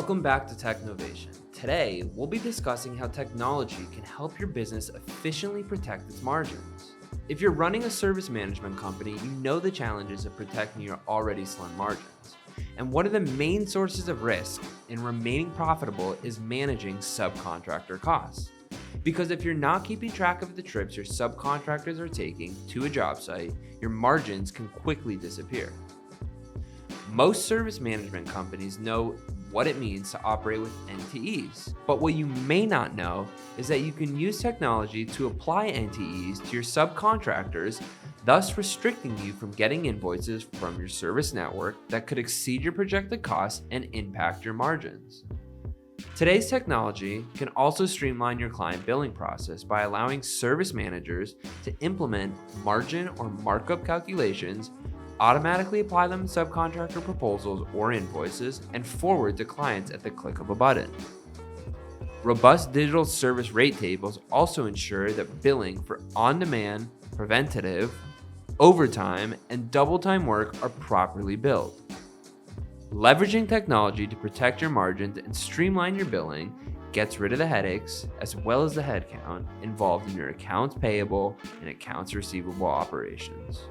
Welcome back to Technovation. Today, we'll be discussing how technology can help your business efficiently protect its margins. If you're running a service management company, you know the challenges of protecting your already slim margins. And one of the main sources of risk in remaining profitable is managing subcontractor costs. Because if you're not keeping track of the trips your subcontractors are taking to a job site, your margins can quickly disappear. Most service management companies know what it means to operate with NTEs, but what you may not know is that you can use technology to apply NTEs to your subcontractors, thus restricting you from getting invoices from your service network that could exceed your projected costs and impact your margins. Today's technology can also streamline your client billing process by allowing service managers to implement margin or markup calculations, automatically apply them in subcontractor proposals or invoices, and forward to clients at the click of a button. Robust digital service rate tables also ensure that billing for on-demand, preventative, overtime, and double-time work are properly billed. Leveraging technology to protect your margins and streamline your billing gets rid of the headaches as well as the headcount involved in your accounts payable and accounts receivable operations.